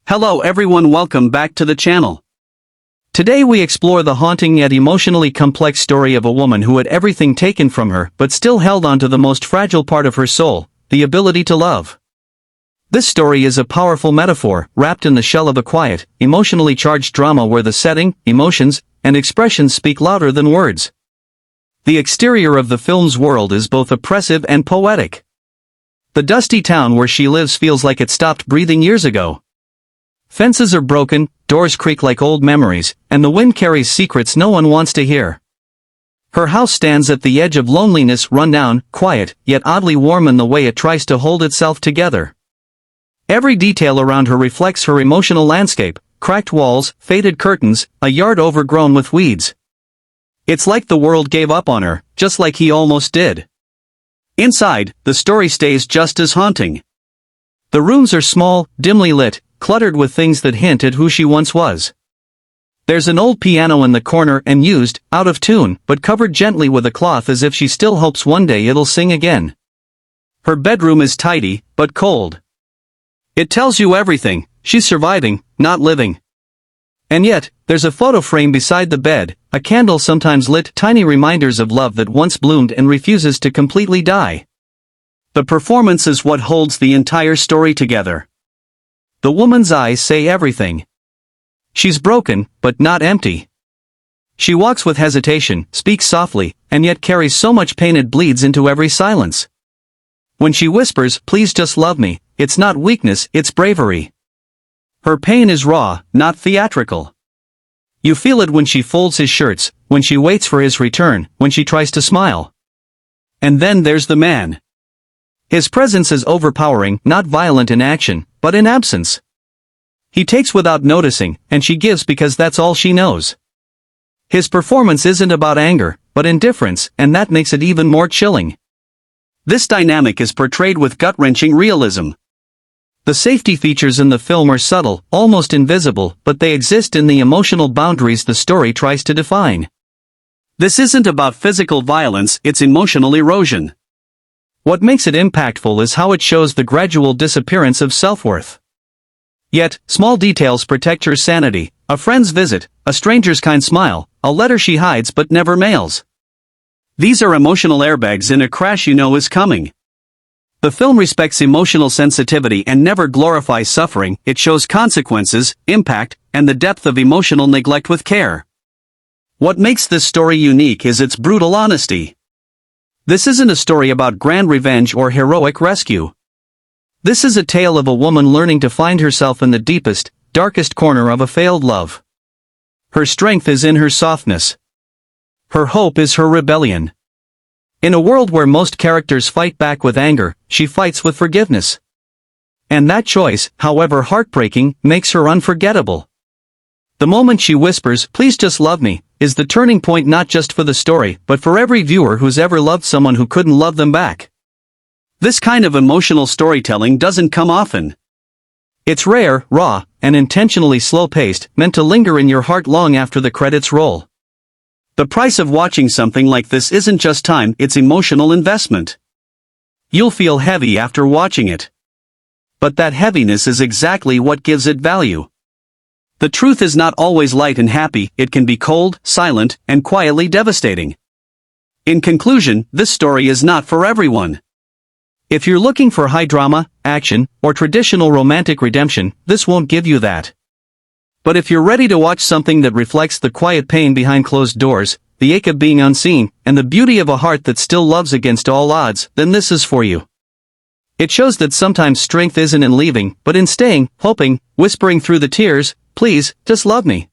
Hello everyone, welcome back to the channel. Today we explore the haunting yet emotionally complex story of a woman who had everything taken from her but still held on to the most fragile part of her soul, the ability to love. This story is a powerful metaphor, wrapped in the shell of a quiet, emotionally charged drama where the setting, emotions, and expressions speak louder than words. The exterior of the film's world is both oppressive and poetic. The dusty town where she lives feels like it stopped breathing years ago. Fences are broken, doors creak like old memories, and the wind carries secrets no one wants to hear. Her house stands at the edge of loneliness, rundown, quiet, yet oddly warm in the way it tries to hold itself together. Every detail around her reflects her emotional landscape: cracked walls, faded curtains, a yard overgrown with weeds. It's like the world gave up on her, just like he almost did. Inside, the story stays just as haunting. The rooms are small, dimly lit, cluttered with things that hint at who she once was. There's an old piano in the corner, and used, out of tune, but covered gently with a cloth as if she still hopes one day it'll sing again. Her bedroom is tidy, but cold. It tells you everything: she's surviving, not living. And yet, there's a photo frame beside the bed, a candle sometimes lit, tiny reminders of love that once bloomed and refuses to completely die. The performance is what holds the entire story together. The woman's eyes say everything. She's broken, but not empty. She walks with hesitation, speaks softly, and yet carries so much pain it bleeds into every silence. When she whispers, "Please just love me," it's not weakness, it's bravery. Her pain is raw, not theatrical. You feel it when she folds his shirts, when she waits for his return, when she tries to smile. And then there's the man. His presence is overpowering, not violent in action, but in absence. He takes without noticing, and she gives because that's all she knows. His performance isn't about anger, but indifference, and that makes it even more chilling. This dynamic is portrayed with gut-wrenching realism. The safety features in the film are subtle, almost invisible, but they exist in the emotional boundaries the story tries to define. This isn't about physical violence, it's emotional erosion. What makes it impactful is how it shows the gradual disappearance of self-worth. Yet, small details protect her sanity: a friend's visit, a stranger's kind smile, a letter she hides but never mails. These are emotional airbags in a crash you know is coming. The film respects emotional sensitivity and never glorifies suffering. It shows consequences, impact, and the depth of emotional neglect with care. What makes this story unique is its brutal honesty. This isn't a story about grand revenge or heroic rescue. This is a tale of a woman learning to find herself in the deepest, darkest corner of a failed love. Her strength is in her softness. Her hope is her rebellion. In a world where most characters fight back with anger, she fights with forgiveness. And that choice, however heartbreaking, makes her unforgettable. The moment she whispers, "Please just love me," is the turning point not just for the story, but for every viewer who's ever loved someone who couldn't love them back. This kind of emotional storytelling doesn't come often. It's rare, raw, and intentionally slow-paced, meant to linger in your heart long after the credits roll. The price of watching something like this isn't just time, it's emotional investment. You'll feel heavy after watching it. But that heaviness is exactly what gives it value. The truth is not always light and happy, it can be cold, silent, and quietly devastating. In conclusion, this story is not for everyone. If you're looking for high drama, action, or traditional romantic redemption, this won't give you that. But if you're ready to watch something that reflects the quiet pain behind closed doors, the ache of being unseen, and the beauty of a heart that still loves against all odds, then this is for you. It shows that sometimes strength isn't in leaving, but in staying, hoping, whispering through the tears, "Please, just love me."